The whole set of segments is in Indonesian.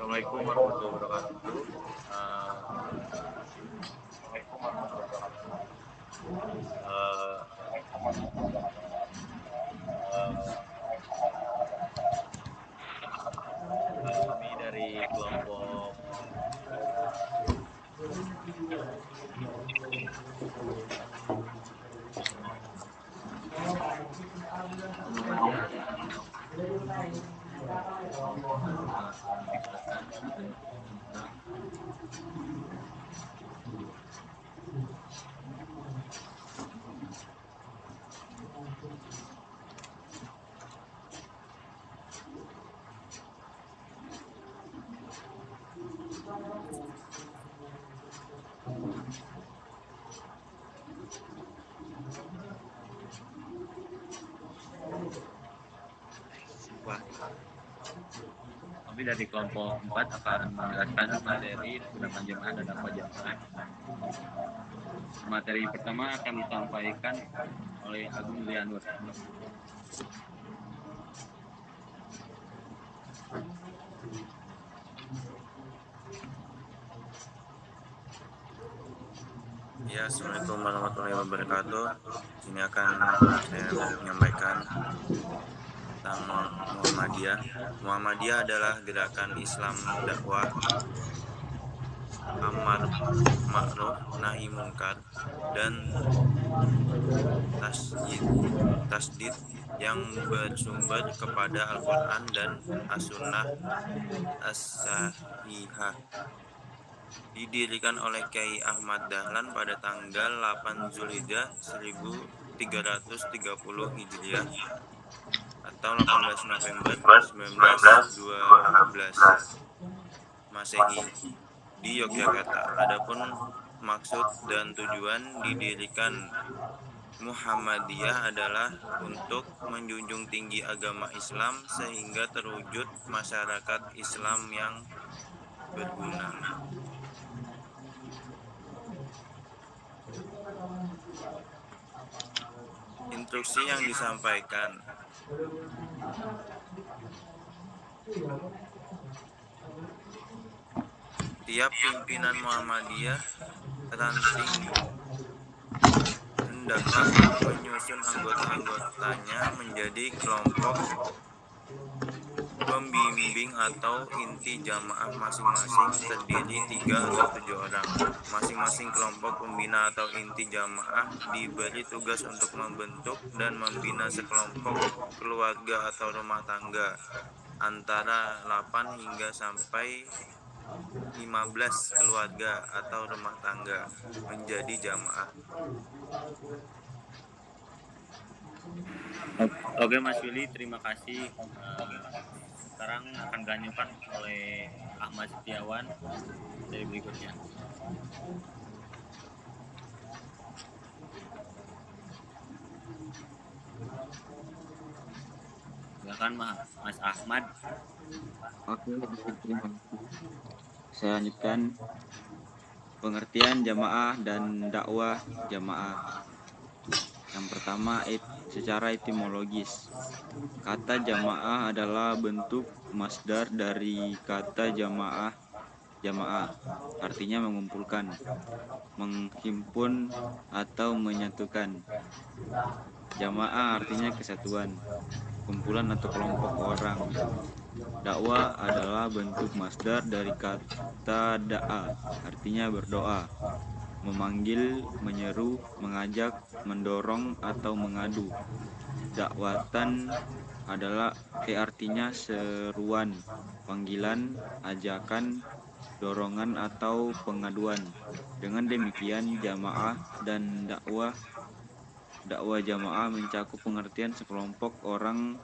Assalamualaikum warahmatullahi wabarakatuh. Uh, Kami dari kelompok Muhammadiyah Kami dari kelompok 4 akan menjelaskan materi tentang jamaah dan apa jamaah. Materi pertama akan disampaikan oleh Agung Lianur. Ya, Assalamualaikum warahmatullahi wabarakatuh. Ini akan saya menyampaikan tentang Muhammadiyah. Muhammadiyah adalah gerakan Islam dakwah amar ma'ruf nahi munkar dan tasdid yang bersumber kepada Al-Quran dan As-Sunnah As-Sahihah. Didirikan oleh Kyai Ahmad Dahlan pada tanggal 8 Zulhijjah 1330 Hijriah atau 18 November 1912 Masehi di Yogyakarta. Adapun maksud dan tujuan didirikan Muhammadiyah adalah untuk menjunjung tinggi agama Islam sehingga terwujud masyarakat Islam yang berguna. Instruksi yang disampaikan. Tiap pimpinan Muhammadiyah ranting hendaklah menyusun anggota-anggotanya menjadi kelompok pembimbing atau inti jamaah masing-masing terdiri 3 atau 7 orang. Masing-masing kelompok pembina atau inti jamaah diberi tugas untuk membentuk dan membina sekelompok keluarga atau rumah tangga antara 8 hingga sampai 15 keluarga atau rumah tangga menjadi jamaah. Oke Mas Willy, terima kasih. Sekarang akan dilanjutkan oleh Ahmad Setiawan dari berikutnya. Silakan Mas Ahmad. Oke, terima kasih. Saya lanjutkan pengertian jamaah dan dakwah jamaah. Yang pertama, secara etimologis. Kata jamaah adalah bentuk masdar dari kata jamaah. Artinya mengumpulkan, menghimpun atau menyatukan. Jamaah artinya kesatuan, kumpulan atau kelompok orang. Dakwah adalah bentuk masdar dari kata da'a, artinya berdoa, memanggil, menyeru, mengajak, mendorong atau mengadu. Dakwatan adalah artinya seruan, panggilan, ajakan, dorongan atau pengaduan. Dengan demikian jamaah dan dakwah jamaah mencakup pengertian sekelompok orang,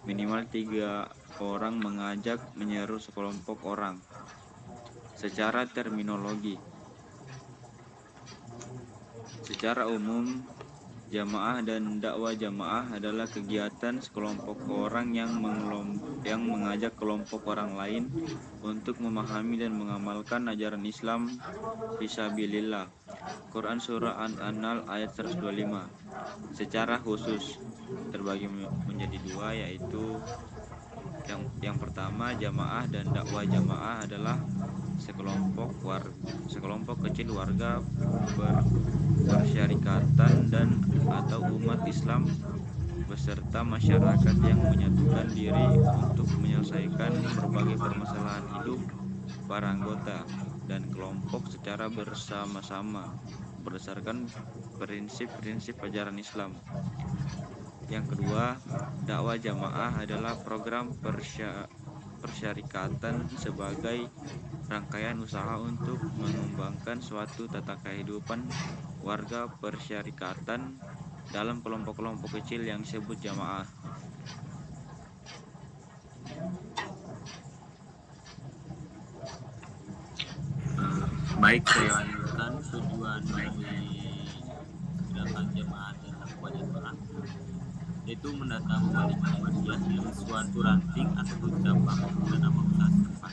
minimal 3 orang mengajak, menyeru sekelompok orang. Secara terminologi, secara umum, jamaah dan dakwah jamaah adalah kegiatan sekelompok orang yang mengajak kelompok orang lain untuk memahami dan mengamalkan ajaran Islam fisabilillah. Quran Surah An-Nahl ayat 125. Secara khusus terbagi menjadi 2, yaitu Yang pertama, jamaah dan dakwah jamaah adalah sekelompok kecil warga persyarikatan dan atau umat Islam beserta masyarakat yang menyatukan diri untuk menyelesaikan berbagai permasalahan hidup para anggota dan kelompok secara bersama-sama berdasarkan prinsip-prinsip ajaran Islam. Yang kedua, dakwah jamaah adalah program persyarikatan sebagai rangkaian usaha untuk mengembangkan suatu tata kehidupan warga persyarikatan dalam kelompok-kelompok kecil yang disebut jamaah. Baik, saya lanjutkan tujuan dari gerakan jamaah dan dakwah jamaah, yaitu mendata Mubalik Muhammadiyah di suatu ranting atau cabang dan nama usaha setempat.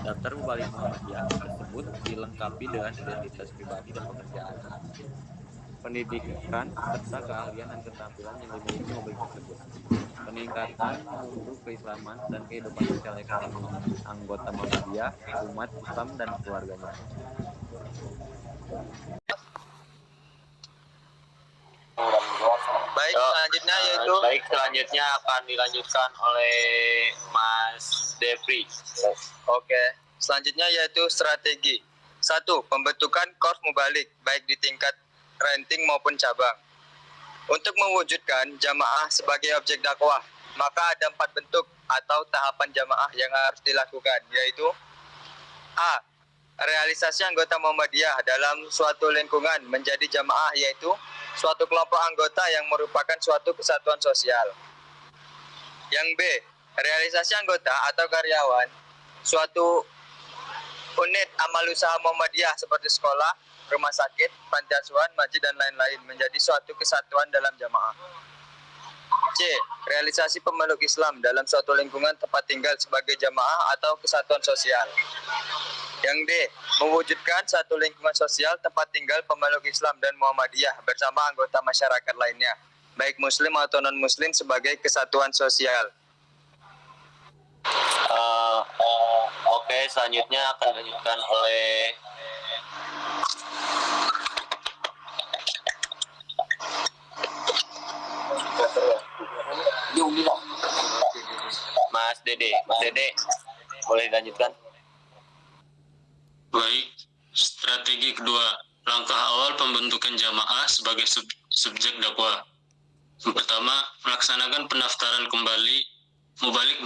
Daftar Mubalik Muhammadiyah tersebut dilengkapi dengan identitas pribadi dan pekerjaan, pendidikan, serta keahlian dan keterampilan yang dimiliki Mubalik tersebut. Peningkatan mutu keislaman dan kehidupan sosial ekonomi anggota Muhammadiyah, umat Islam dan keluarganya. Baik, selanjutnya akan dilanjutkan oleh Mas Devri. Oke, selanjutnya yaitu strategi. 1. Pembentukan korps mubalik baik di tingkat ranting maupun cabang. Untuk mewujudkan jamaah sebagai objek dakwah, maka ada 4 bentuk atau tahapan jamaah yang harus dilakukan, yaitu A. Realisasi anggota Muhammadiyah dalam suatu lingkungan menjadi jamaah, yaitu suatu kelompok anggota yang merupakan suatu kesatuan sosial. Yang B. Realisasi anggota atau karyawan suatu unit amal usaha Muhammadiyah seperti sekolah, rumah sakit, panti asuhan, masjid, dan lain-lain menjadi suatu kesatuan dalam jamaah. C. Realisasi pemeluk Islam dalam suatu lingkungan tempat tinggal sebagai jamaah atau kesatuan sosial. Yang D. Mewujudkan satu lingkungan sosial tempat tinggal pemeluk Islam dan Muhammadiyah bersama anggota masyarakat lainnya, baik muslim atau non-muslim, sebagai kesatuan sosial. Oke, selanjutnya akan dilanjutkan oleh Mas Dede. Mas Dede, boleh dilanjutkan? Baik, strategi kedua, langkah awal pembentukan jamaah sebagai subjek dakwah. Yang pertama, melaksanakan pendaftaran kembali. Mubalik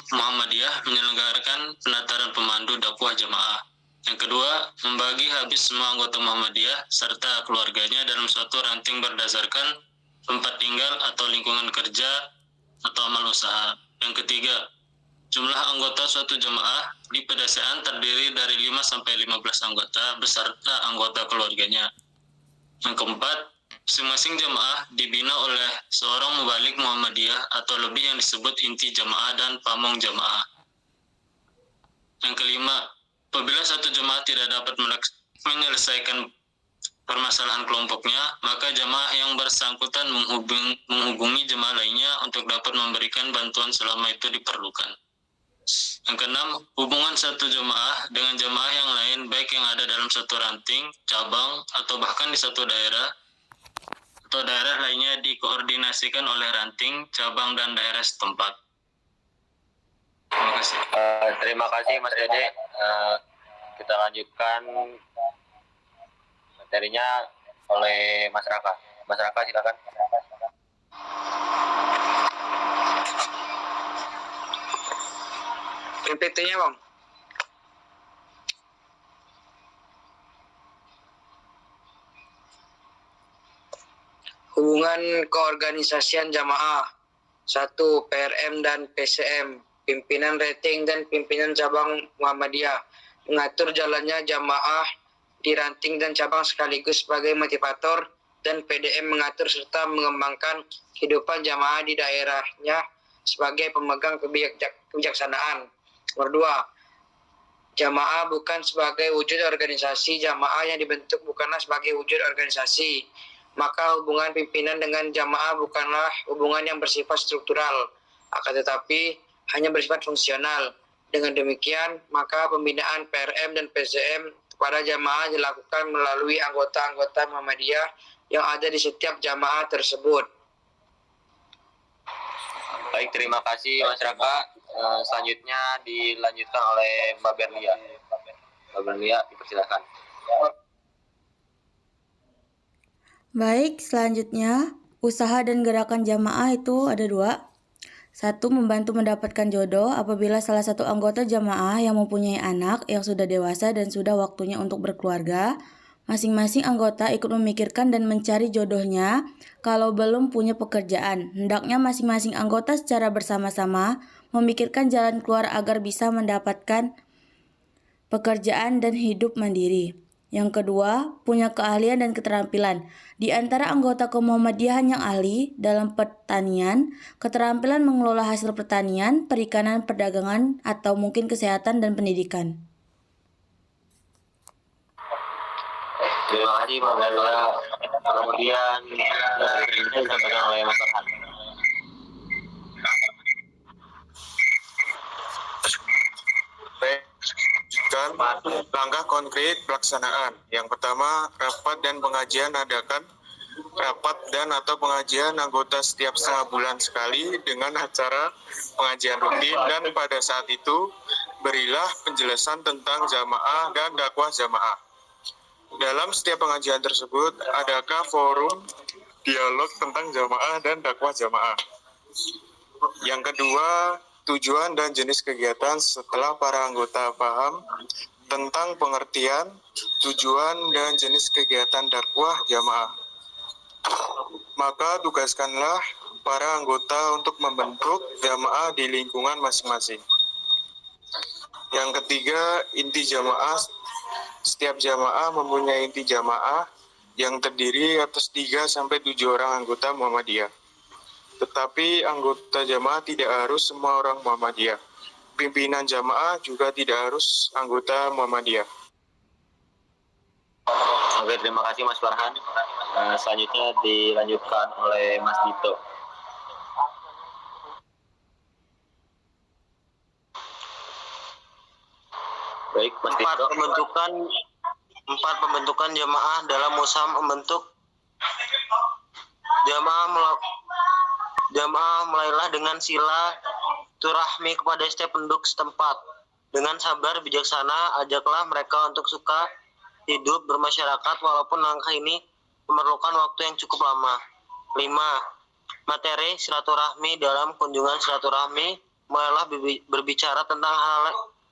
Muhammadiyah menyelenggarakan pendaftaran pemandu dakwah jamaah. Yang kedua, membagi habis semua anggota Muhammadiyah serta keluarganya dalam suatu ranting berdasarkan tempat tinggal atau lingkungan kerja atau amal usaha. Yang ketiga, jumlah anggota suatu jamaah di pedesaan terdiri dari 5-15 anggota beserta anggota keluarganya. Yang keempat, masing-masing jamaah dibina oleh seorang mubalik Muhammadiyah atau lebih yang disebut inti jamaah dan pamong jamaah. Yang kelima, apabila satu jamaah tidak dapat menyelesaikan permasalahan kelompoknya, maka jamaah yang bersangkutan menghubungi jamaah lainnya untuk dapat memberikan bantuan selama itu diperlukan. Yang keenam, hubungan satu jamaah dengan jamaah yang lain baik yang ada dalam satu ranting, cabang, atau bahkan di satu daerah atau daerah lainnya dikoordinasikan oleh ranting, cabang, dan daerah setempat. Terima kasih. Terima kasih Mas Dede. Kita lanjutkan materinya oleh Mas Raka. Mas Raka, silakan. PPT-nya, Bang. Hubungan keorganisasian jamaah. 1. PRM dan PCM, pimpinan rating dan pimpinan cabang Muhammadiyah, mengatur jalannya jamaah di ranting dan cabang sekaligus sebagai motivator, dan PDM mengatur serta mengembangkan kehidupan jamaah di daerahnya sebagai pemegang kebijaksanaan. Nomor 2. Jamaah bukan sebagai wujud organisasi. Jamaah yang dibentuk bukanlah sebagai wujud organisasi, maka hubungan pimpinan dengan jamaah bukanlah hubungan yang bersifat struktural, akan tetapi hanya bersifat fungsional. Dengan demikian, maka pembinaan PRM dan PZM kepada jamaah dilakukan melalui anggota-anggota Muhammadiyah yang ada di setiap jamaah tersebut. Baik, terima kasih Mas Raka. Selanjutnya dilanjutkan oleh Mbak Berlia. Mbak Berlia, dipersilakan. Baik, selanjutnya usaha dan gerakan jamaah itu ada 2. 1. Membantu mendapatkan jodoh apabila salah satu anggota jamaah yang mempunyai anak yang sudah dewasa dan sudah waktunya untuk berkeluarga. Masing-masing anggota ikut memikirkan dan mencari jodohnya. Kalau belum punya pekerjaan, hendaknya masing-masing anggota secara bersama-sama memikirkan jalan keluar agar bisa mendapatkan pekerjaan dan hidup mandiri. Yang kedua, punya keahlian dan keterampilan. Di antara anggota Muhammadiyahan yang ahli dalam pertanian, keterampilan mengelola hasil pertanian, perikanan, perdagangan, atau mungkin kesehatan dan pendidikan. Terima kasih Mbak Berlia. Kemudian disampaikan oleh Mas Farhan. Baik, langkah konkret pelaksanaan. Yang pertama, rapat dan pengajian adakan rapat dan atau pengajian anggota setiap setengah bulan sekali dengan acara pengajian rutin, dan pada saat itu berilah penjelasan tentang jamaah dan dakwah jamaah. Dalam setiap pengajian tersebut, adakah forum dialog tentang jamaah dan dakwah jamaah? Yang kedua, tujuan dan jenis kegiatan. Setelah para anggota paham tentang pengertian, tujuan, dan jenis kegiatan dakwah jamaah, maka tugaskanlah para anggota untuk membentuk jamaah di lingkungan masing-masing. Yang ketiga, inti jamaah. Setiap jamaah mempunyai inti jamaah yang terdiri atas 3-7 orang anggota Muhammadiyah. Tetapi anggota jamaah tidak harus semua orang Muhammadiyah. Pimpinan jamaah juga tidak harus anggota Muhammadiyah. Oke, terima kasih Mas Farhan. Selanjutnya dilanjutkan oleh Mas Dito. Baik, Mas Dito. Empat pembentukan jamaah dalam musam membentuk jamaah mulailah dengan sila turahmi kepada setiap penduduk setempat. Dengan sabar bijaksana, ajaklah mereka untuk suka hidup bermasyarakat walaupun langkah ini memerlukan waktu yang cukup lama. 5. Materi silaturahmi. Dalam kunjungan silaturahmi, mulailah berbicara tentang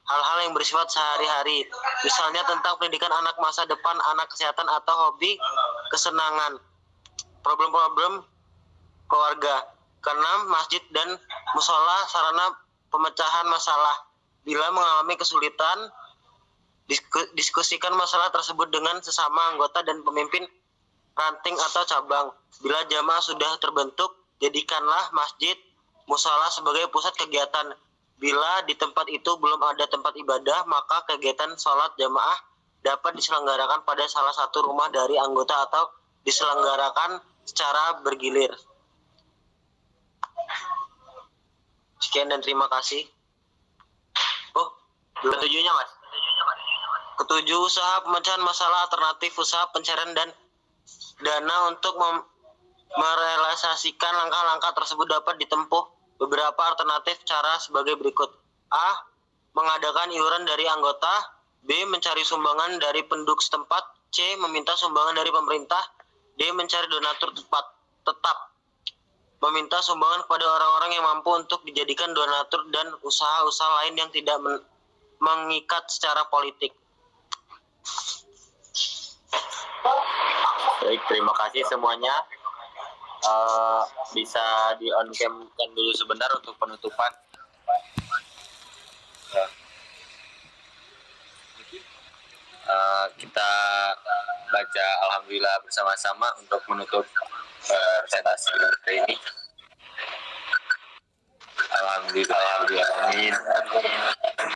hal-hal yang bersifat sehari-hari, misalnya tentang pendidikan anak masa depan, anak kesehatan, atau hobi kesenangan, problem-problem keluarga. Keenam, masjid dan musola sarana pemecahan masalah. Bila mengalami kesulitan, diskusikan masalah tersebut dengan sesama anggota dan pemimpin ranting atau cabang. Bila jamaah sudah terbentuk, jadikanlah masjid, musola sebagai pusat kegiatan. Bila di tempat itu belum ada tempat ibadah, maka kegiatan sholat jamaah dapat diselenggarakan pada salah satu rumah dari anggota atau diselenggarakan secara bergilir. Sekian dan terima kasih. Ketujuhnya Mas. Ketujuh, usaha pemecahan masalah alternatif, usaha pencarian dan dana untuk merealisasikan langkah-langkah tersebut dapat ditempuh beberapa alternatif cara sebagai berikut. A. Mengadakan iuran dari anggota. B. Mencari sumbangan dari penduduk setempat. C. Meminta sumbangan dari pemerintah. D. Mencari donatur tetap. Meminta sumbangan kepada orang-orang yang mampu untuk dijadikan donatur dan usaha-usaha lain yang tidak mengikat secara politik. Baik, terima kasih semuanya. Bisa di on cam dulu sebentar untuk penutupan. Kita baca alhamdulillah bersama-sama untuk menutup presentasi hari ini. Alhamdulillah, amin.